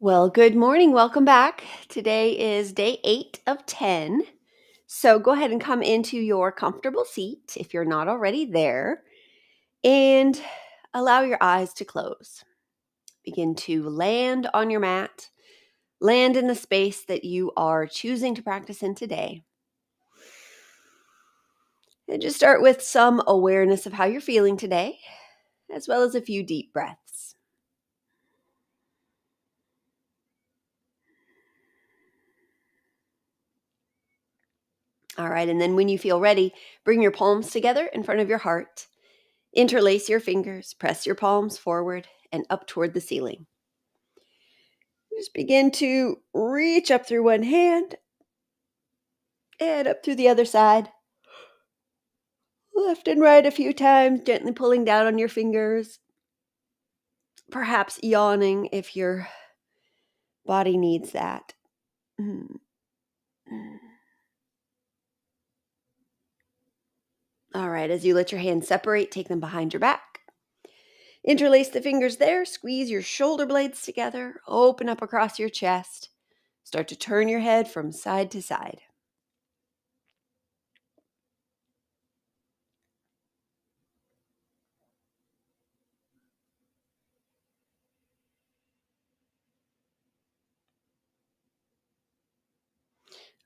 Well, good morning. Welcome back. Today is day 8 of 10. So go ahead and come into your comfortable seat if you're not already there and allow your eyes to close. Begin to land on your mat, land in the space that you are choosing to practice in today. And just start with some awareness of how you're feeling today, as well as a few deep breaths. All right, and then when you feel ready, bring your palms together in front of your heart. Interlace your fingers, press your palms forward and up toward the ceiling. Just begin to reach up through one hand and up through the other side. Left and right a few times, gently pulling down on your fingers. Perhaps yawning if your body needs that. All right, as you let your hands separate, take them behind your back. Interlace the fingers there, squeeze your shoulder blades together, open up across your chest. Start to turn your head from side to side.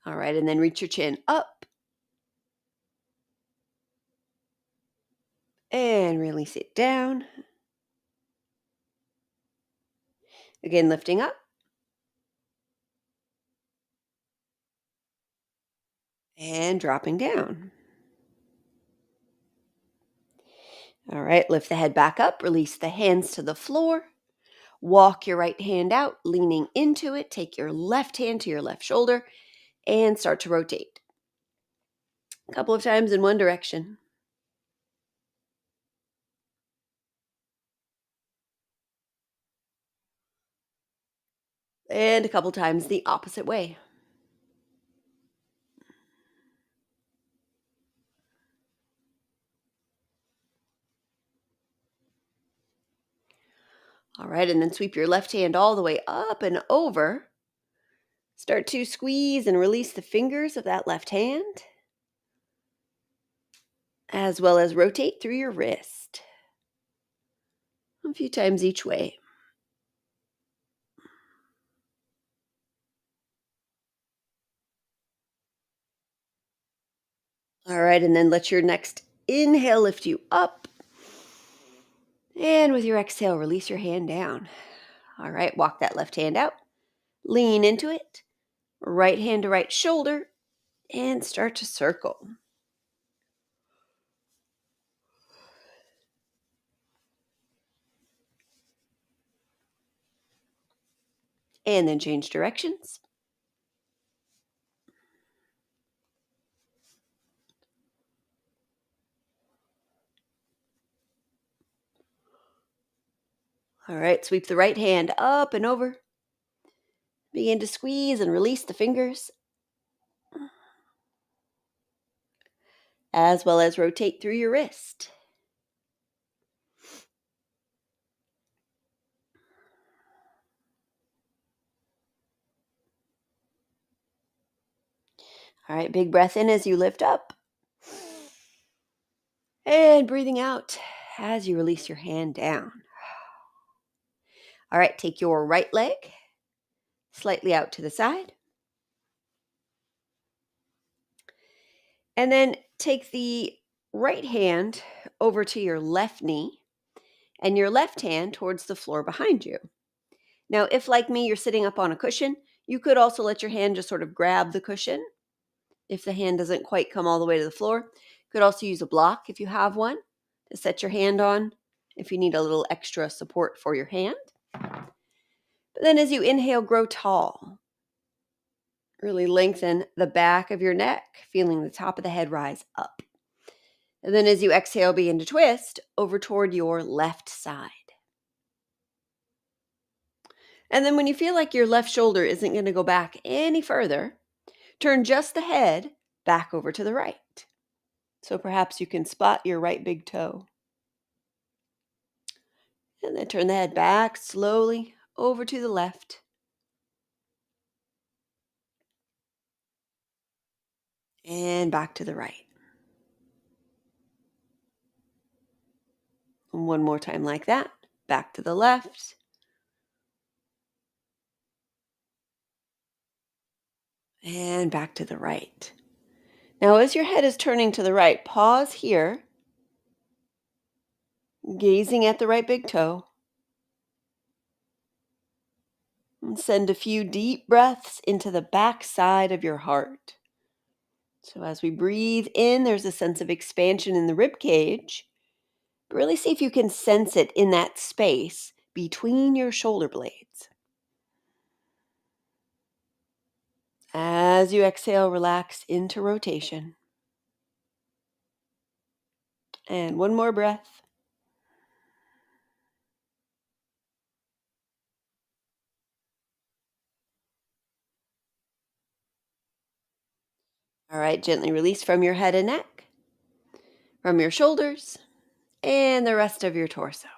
All right, and then reach your chin up and release it down. Again, lifting up and dropping down. All right, lift the head back up, release the hands to the floor. Walk your right hand out, leaning into it. Take your left hand to your left shoulder and start to rotate. A couple of times in one direction. And a couple times the opposite way. All right, and then sweep your left hand all the way up and over. Start to squeeze and release the fingers of that left hand, as well as rotate through your wrist. A few times each way. All right, and then let your next inhale lift you up. And with your exhale, release your hand down. All right, walk that left hand out. Lean into it. Right hand to right shoulder. And start to circle. And then change directions. All right, sweep the right hand up and over. Begin to squeeze and release the fingers, as well as rotate through your wrist. All right, big breath in as you lift up. And breathing out as you release your hand down. All right, take your right leg slightly out to the side. And then take the right hand over to your left knee and your left hand towards the floor behind you. Now, if like me, you're sitting up on a cushion, you could also let your hand just sort of grab the cushion. If the hand doesn't quite come all the way to the floor, you could also use a block if you have one to set your hand on if you need a little extra support for your hand. But then as you inhale, grow tall. Really lengthen the back of your neck, feeling the top of the head rise up. And then as you exhale, begin to twist over toward your left side. And then when you feel like your left shoulder isn't going to go back any further, turn just the head back over to the right. So perhaps you can spot your right big toe. And then turn the head back slowly over to the left. and back to the right. And one more time like that. Back to the left and back to the right. Now, as your head is turning to the right, pause here, gazing at the right big toe, and send a few deep breaths into the back side of your heart. So, as we breathe in, there's a sense of expansion in the rib cage. But really see if you can sense it in that space between your shoulder blades. As you exhale, relax into rotation. And one more breath. All right, gently release from your head and neck, from your shoulders, and the rest of your torso.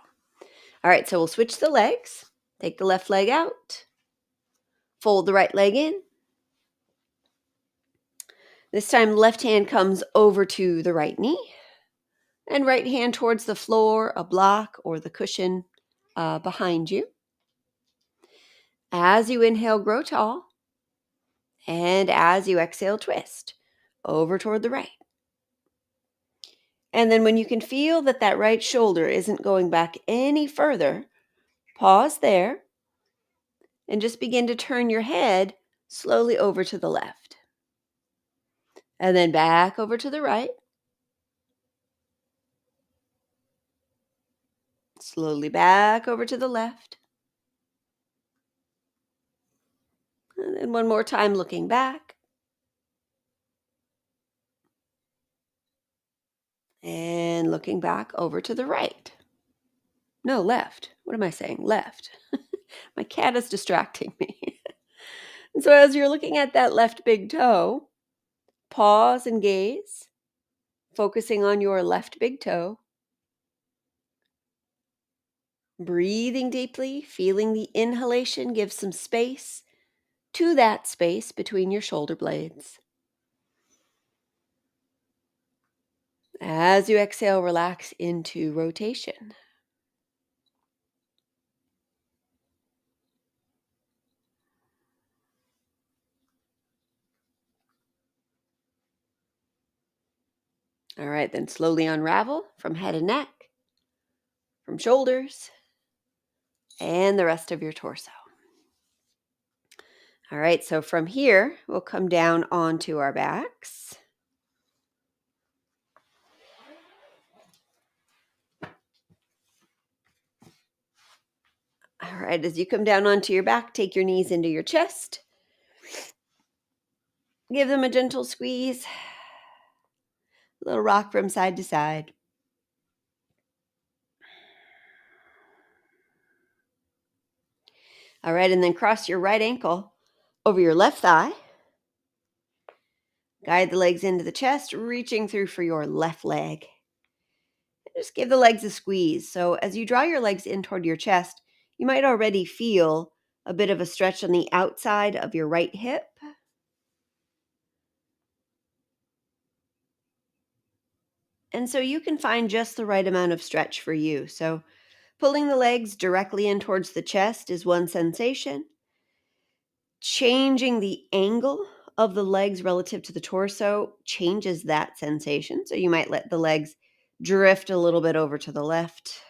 All right, so we'll switch the legs. Take the left leg out, fold the right leg in. This time, left hand comes over to the right knee, and right hand towards the floor, a block, or the cushion behind you. As you inhale, grow tall. And as you exhale, twist over toward the right. And then when you can feel that that right shoulder isn't going back any further, pause there and just begin to turn your head slowly over to the left. And then back over to the right. Slowly back over to the left. And then one more time looking back. And looking back over to the right. No, left. What am I saying? Left. My cat is distracting me. And so as you're looking at that left big toe, pause and gaze, focusing on your left big toe. Breathing deeply, feeling the inhalation give some space to that space between your shoulder blades. As you exhale, relax into rotation. All right, then slowly unravel from head and neck, from shoulders, and the rest of your torso. All right, so from here, we'll come down onto our backs. All right, as you come down onto your back, take your knees into your chest. Give them a gentle squeeze. A little rock from side to side. All right, and then cross your right ankle over your left thigh. Guide the legs into the chest, reaching through for your left leg. Just give the legs a squeeze. So as you draw your legs in toward your chest, you might already feel a bit of a stretch on the outside of your right hip. And so you can find just the right amount of stretch for you. So pulling the legs directly in towards the chest is one sensation. Changing the angle of the legs relative to the torso changes that sensation. So you might let the legs drift a little bit over to the left.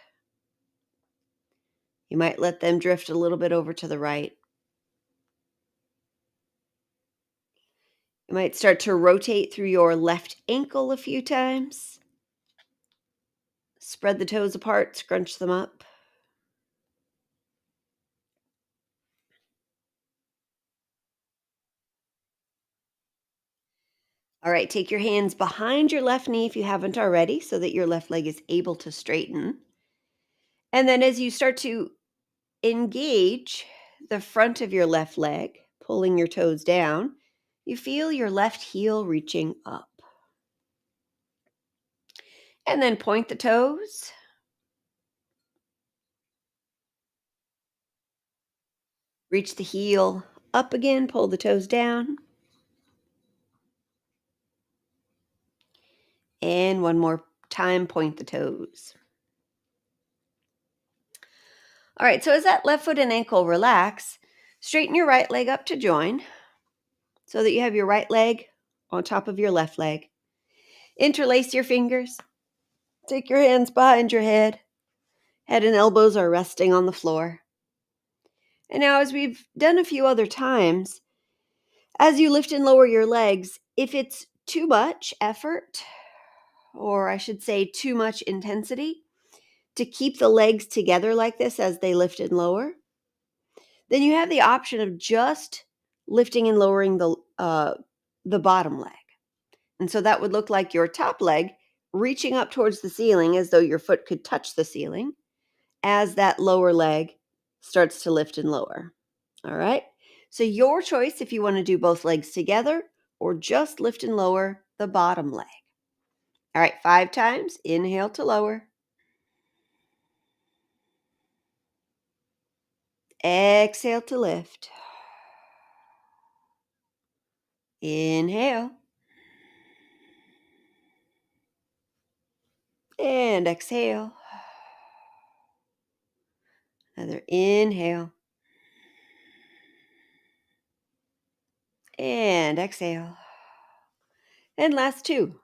You might let them drift a little bit over to the right. You might start to rotate through your left ankle a few times. Spread the toes apart, scrunch them up. All right, take your hands behind your left knee if you haven't already, so that your left leg is able to straighten. And then as you start to engage the front of your left leg, pulling your toes down, you feel your left heel reaching up. And then point the toes. Reach the heel up again, pull the toes down. And one more time, point the toes. All right, so as that left foot and ankle relax, straighten your right leg up to join so that you have your right leg on top of your left leg. Interlace your fingers. Take your hands behind your head. Head and elbows are resting on the floor. And now, as we've done a few other times, as you lift and lower your legs, if it's too much effort, or I should say too much intensity, to keep the legs together like this as they lift and lower, then you have the option of just lifting and lowering the bottom leg. And so that would look like your top leg reaching up towards the ceiling as though your foot could touch the ceiling as that lower leg starts to lift and lower. All right? So your choice if you want to do both legs together or just lift and lower the bottom leg. All right, 5 times. Inhale to lower. Exhale to lift. Inhale. And exhale. Another inhale. And exhale. And last 2.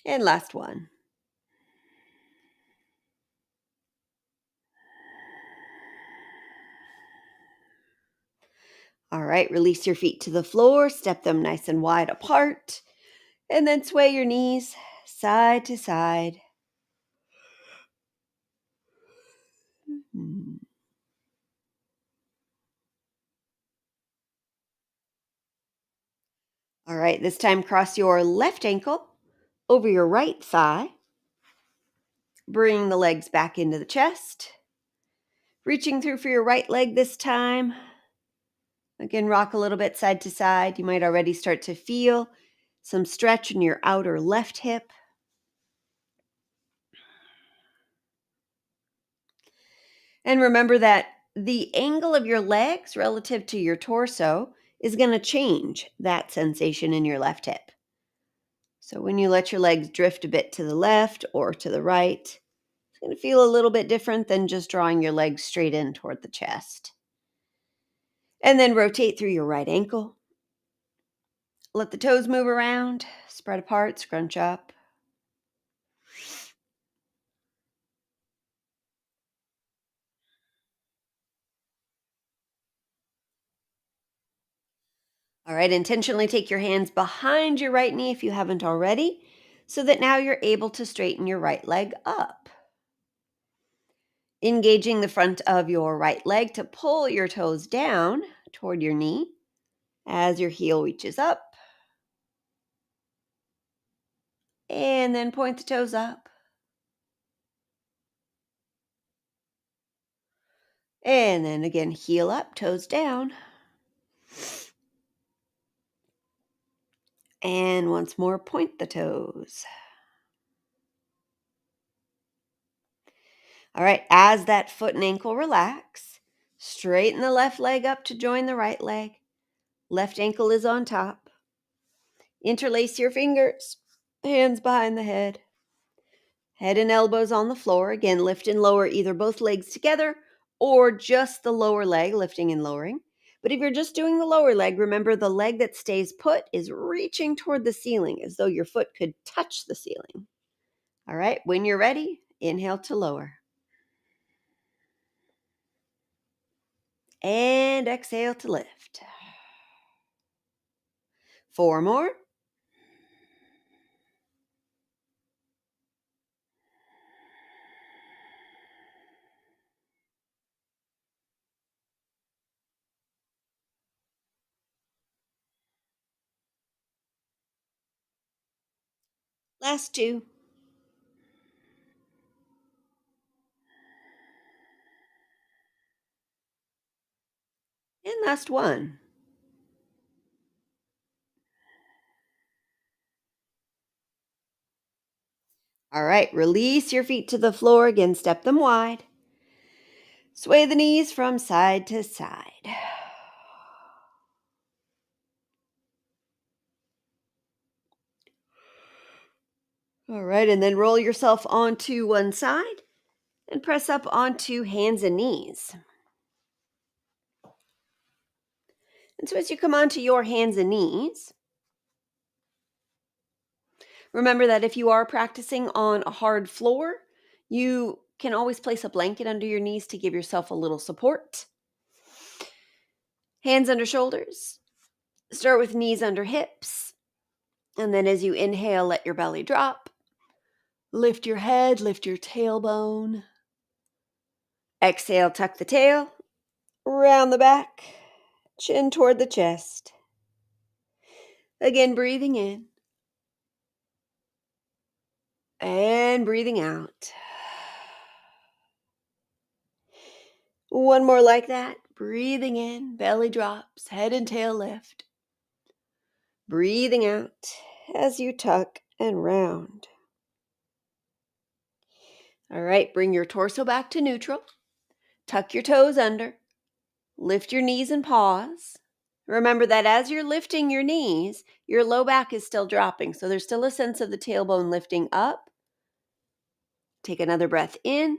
And last 1. All right, release your feet to the floor, step them nice and wide apart, and then sway your knees side to side. Hmm. All right, this time cross your left ankle over your right thigh. Bring the legs back into the chest. Reaching through for your right leg this time. Again, rock a little bit side to side. You might already start to feel some stretch in your outer left hip. And remember that the angle of your legs relative to your torso is going to change that sensation in your left hip. So when you let your legs drift a bit to the left or to the right, it's going to feel a little bit different than just drawing your legs straight in toward the chest. And then rotate through your right ankle. Let the toes move around, spread apart, scrunch up. All right, intentionally take your hands behind your right knee if you haven't already, so that now you're able to straighten your right leg up. Engaging the front of your right leg to pull your toes down toward your knee as your heel reaches up. And then point the toes up. And then again, heel up, toes down. And once more, point the toes. All right, as that foot and ankle relax, straighten the left leg up to join the right leg. Left ankle is on top. Interlace your fingers, hands behind the head. Head and elbows on the floor. Again, lift and lower either both legs together or just the lower leg, lifting and lowering. But if you're just doing the lower leg, remember the leg that stays put is reaching toward the ceiling as though your foot could touch the ceiling. All right, when you're ready, inhale to lower. And exhale to lift. 4 more. Last 2. And last 1. All right, release your feet to the floor. Again, step them wide. Sway the knees from side to side. All right, and then roll yourself onto one side and press up onto hands and knees. And so as you come onto your hands and knees, remember that if you are practicing on a hard floor, you can always place a blanket under your knees to give yourself a little support. Hands under shoulders. Start with knees under hips. And then as you inhale, let your belly drop. Lift your head, lift your tailbone. Exhale, tuck the tail, round the back, chin toward the chest. Again, breathing in and breathing out. One more like that. Breathing in, belly drops, head and tail lift. Breathing out as you tuck and round. All right, bring your torso back to neutral. Tuck your toes under. Lift your knees and pause. Remember that as you're lifting your knees, your low back is still dropping. So there's still a sense of the tailbone lifting up. Take another breath in.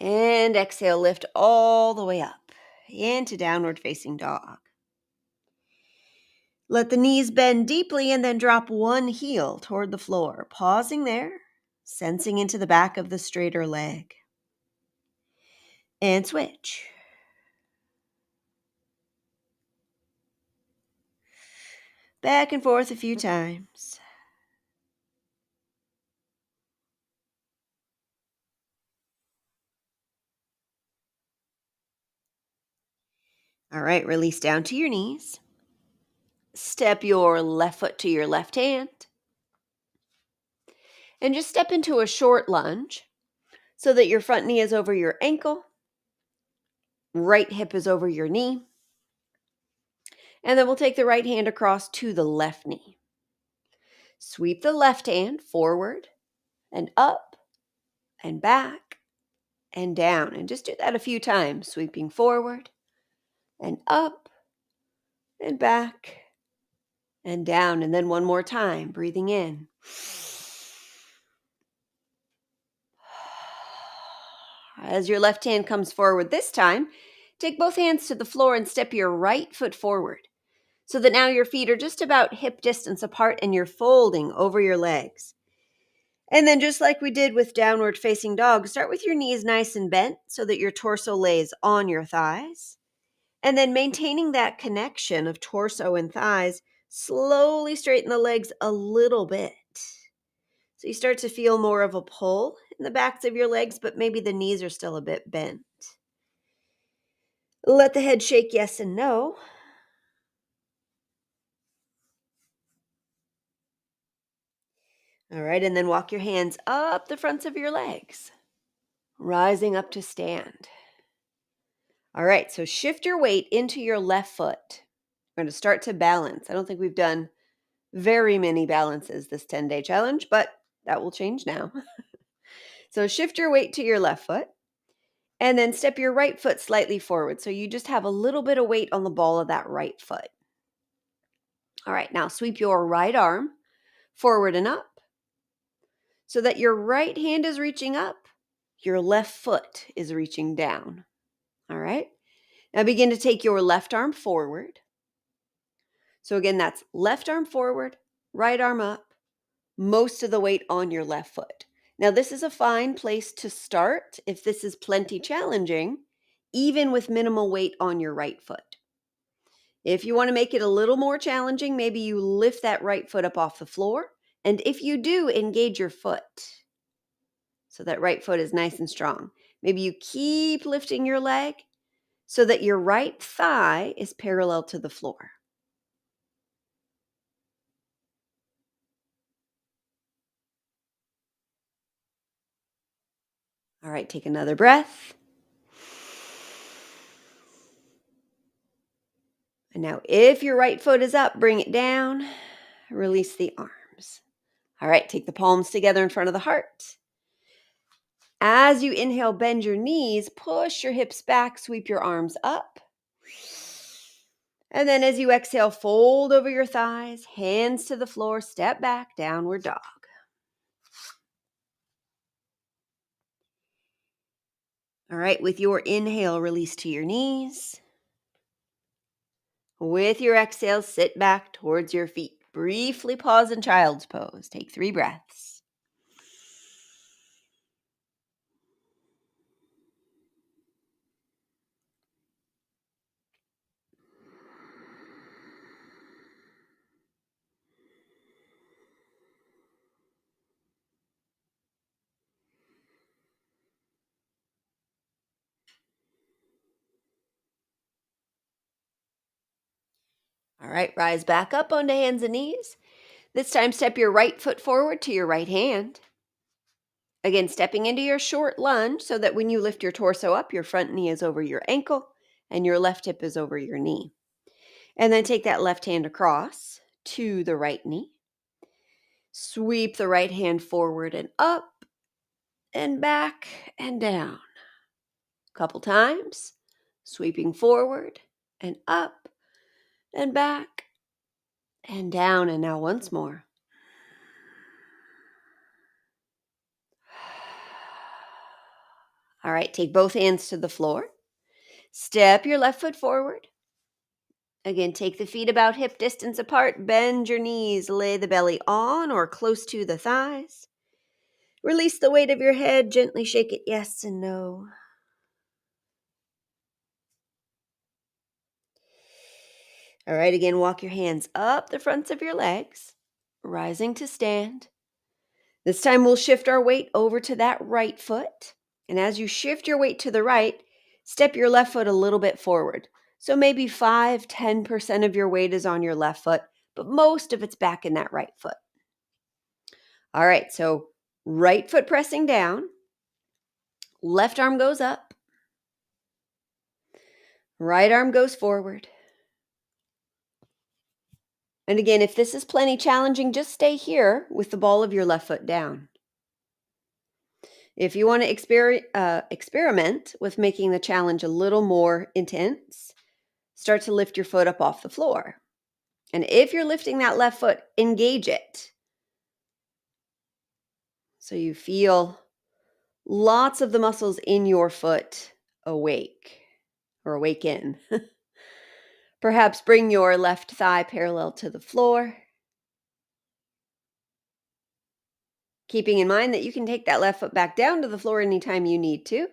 And exhale, lift all the way up into downward facing dog. Let the knees bend deeply and then drop one heel toward the floor. Pausing there, sensing into the back of the straighter leg. And switch. Back and forth a few times. All right, release down to your knees. Step your left foot to your left hand. And just step into a short lunge so that your front knee is over your ankle, right hip is over your knee. And then we'll take the right hand across to the left knee. Sweep the left hand forward and up and back and down. And just do that a few times, sweeping forward and up and back and down. And then one more time, breathing in. As your left hand comes forward this time, take both hands to the floor and step your right foot forward so that now your feet are just about hip distance apart and you're folding over your legs. And then just like we did with downward facing dog, start with your knees nice and bent so that your torso lays on your thighs. And then maintaining that connection of torso and thighs, slowly straighten the legs a little bit. So you start to feel more of a pull in the backs of your legs, but maybe the knees are still a bit bent. Let the head shake yes and no. All right, and then walk your hands up the fronts of your legs, rising up to stand. All right, so shift your weight into your left foot. We're going to start to balance. I don't think we've done very many balances this 10-day challenge, but that will change now. So shift your weight to your left foot and then step your right foot slightly forward. So you just have a little bit of weight on the ball of that right foot. All right, now sweep your right arm forward and up so that your right hand is reaching up, your left foot is reaching down. All right, now begin to take your left arm forward. So again, that's left arm forward, right arm up, most of the weight on your left foot. Now, this is a fine place to start if this is plenty challenging, even with minimal weight on your right foot. If you want to make it a little more challenging, maybe you lift that right foot up off the floor. And if you do, engage your foot so that right foot is nice and strong. Maybe you keep lifting your leg so that your right thigh is parallel to the floor. All right, take another breath. And now if your right foot is up, bring it down. Release the arms. All right, take the palms together in front of the heart. As you inhale, bend your knees, push your hips back, sweep your arms up. And then as you exhale, fold over your thighs, hands to the floor, step back, downward dog. All right, with your inhale, release to your knees. With your exhale, sit back towards your feet. Briefly pause in child's pose. Take 3 breaths. All right, rise back up onto hands and knees. This time, step your right foot forward to your right hand. Again, stepping into your short lunge so that when you lift your torso up, your front knee is over your ankle and your left hip is over your knee. And then take that left hand across to the right knee. Sweep the right hand forward and up and back and down. Couple times, sweeping forward and up and back and down. And now once more. All right, take both hands to the floor. Step your left foot forward. Again, take the feet about hip distance apart. Bend your knees. Lay the belly on or close to the thighs. Release the weight of your head. Gently shake it yes and no. All right, again, walk your hands up the fronts of your legs, rising to stand. This time we'll shift our weight over to that right foot. And as you shift your weight to the right, step your left foot a little bit forward. So maybe 5-10% of your weight is on your left foot, but most of it's back in that right foot. All right, so right foot pressing down, left arm goes up, right arm goes forward. And again, if this is plenty challenging, just stay here with the ball of your left foot down. If you want to experiment with making the challenge a little more intense, start to lift your foot up off the floor. And if you're lifting that left foot, engage it. So you feel lots of the muscles in your foot awake or awaken. Perhaps bring your left thigh parallel to the floor. Keeping in mind that you can take that left foot back down to the floor anytime you need to.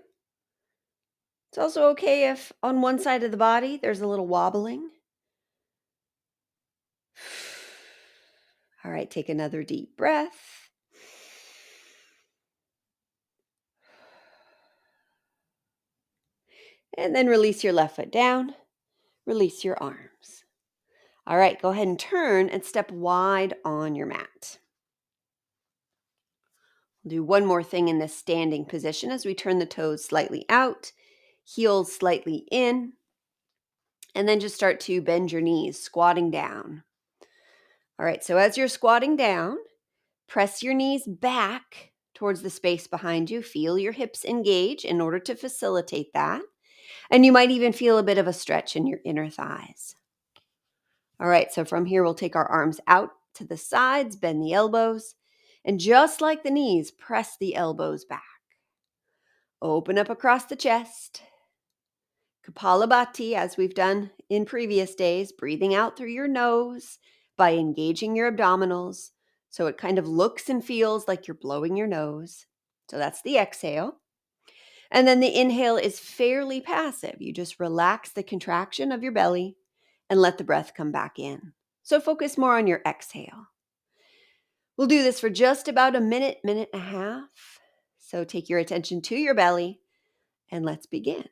It's also okay if on one side of the body there's a little wobbling. All right, take another deep breath. And then release your left foot down. Release your arms. All right, go ahead and turn and step wide on your mat. We'll do one more thing in this standing position as we turn the toes slightly out, heels slightly in, and then just start to bend your knees, squatting down. All right, so as you're squatting down, press your knees back towards the space behind you. Feel your hips engage in order to facilitate that. And you might even feel a bit of a stretch in your inner thighs. All right, so from here, we'll take our arms out to the sides, bend the elbows, and just like the knees, press the elbows back. Open up across the chest. Kapalabhati, as we've done in previous days, breathing out through your nose by engaging your abdominals. So it kind of looks and feels like you're blowing your nose. So that's the exhale. And then the inhale is fairly passive. You just relax the contraction of your belly and let the breath come back in. So focus more on your exhale. We'll do this for just about a minute, minute and a half. So take your attention to your belly and let's begin.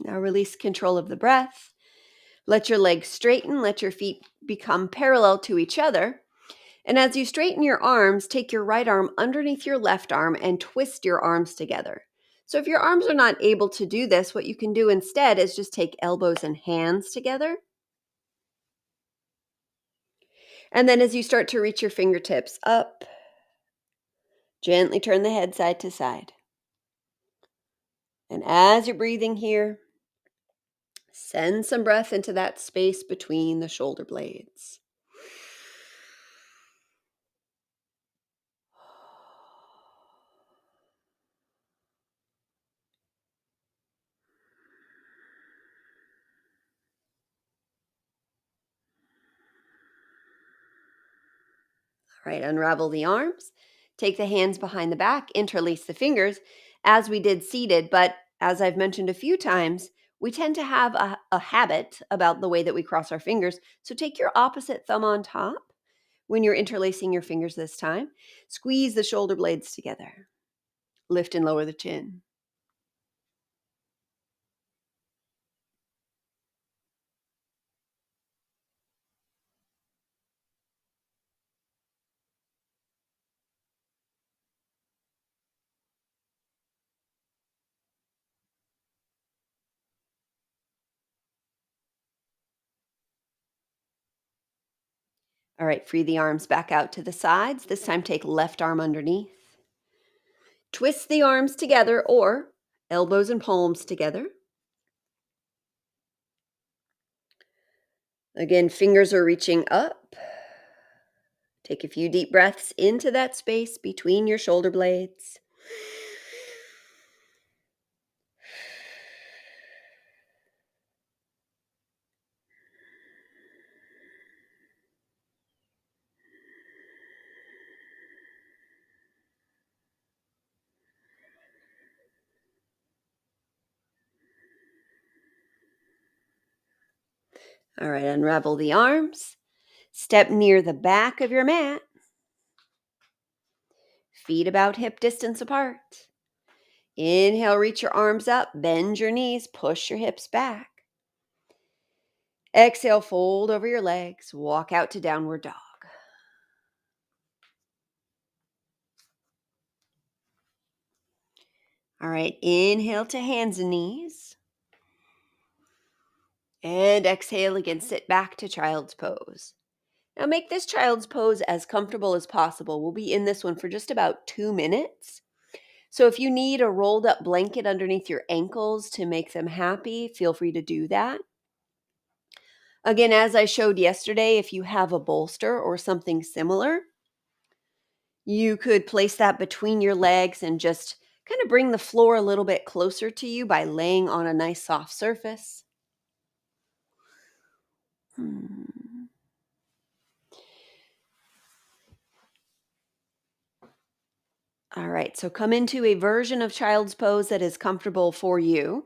Now release control of the breath. Let your legs straighten. Let your feet become parallel to each other. And as you straighten your arms, take your right arm underneath your left arm and twist your arms together. So if your arms are not able to do this, what you can do instead is just take elbows and hands together. And then as you start to reach your fingertips up, gently turn the head side to side. And as you're breathing here, send some breath into that space between the shoulder blades. All right, unravel the arms. Take the hands behind the back, interlace the fingers as we did seated. But as I've mentioned a few times, we tend to have a habit about the way that we cross our fingers. So take your opposite thumb on top when you're interlacing your fingers this time. Squeeze the shoulder blades together. Lift and lower the chin. All right, free the arms back out to the sides. This time take left arm underneath. Twist the arms together or elbows and palms together. Again, fingers are reaching up. Take a few deep breaths into that space between your shoulder blades. All right, unravel the arms. Step near the back of your mat. Feet about hip distance apart. Inhale, reach your arms up, bend your knees, push your hips back. Exhale, fold over your legs, walk out to downward dog. All right, inhale to hands and knees. And exhale again, sit back to child's pose. Now make this child's pose as comfortable as possible. We'll be in this one for just about 2 minutes. So if you need a rolled up blanket underneath your ankles to make them happy, feel free to do that. Again, as I showed yesterday, if you have a bolster or something similar, you could place that between your legs and just kind of bring the floor a little bit closer to you by laying on a nice soft surface. Hmm. All right, so come into a version of child's pose that is comfortable for you.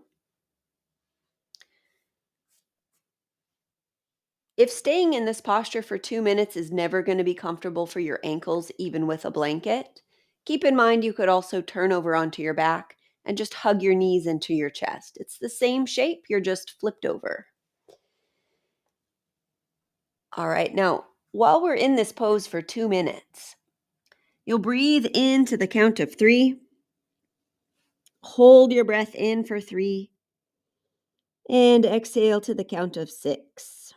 If staying in this posture for 2 minutes is never going to be comfortable for your ankles, even with a blanket, keep in mind you could also turn over onto your back and just hug your knees into your chest. It's the same shape, you're just flipped over. All right, now, while we're in this pose for 2 minutes, you'll breathe into the count of 3, hold your breath in for 3, and exhale to the count of 6.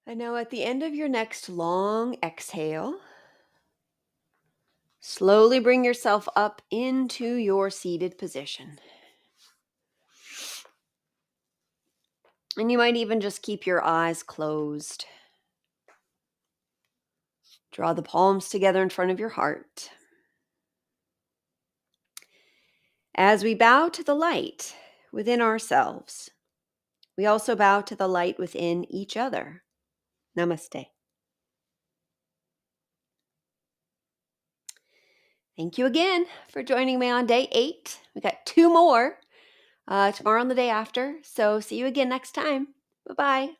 And now at the end of your next long exhale, slowly bring yourself up into your seated position. And you might even just keep your eyes closed. Draw the palms together in front of your heart. As we bow to the light within ourselves, we also bow to the light within each other. Namaste. Thank you again for joining me on day 8. We got 2 more tomorrow and the day after. So see you again next time. Bye-bye.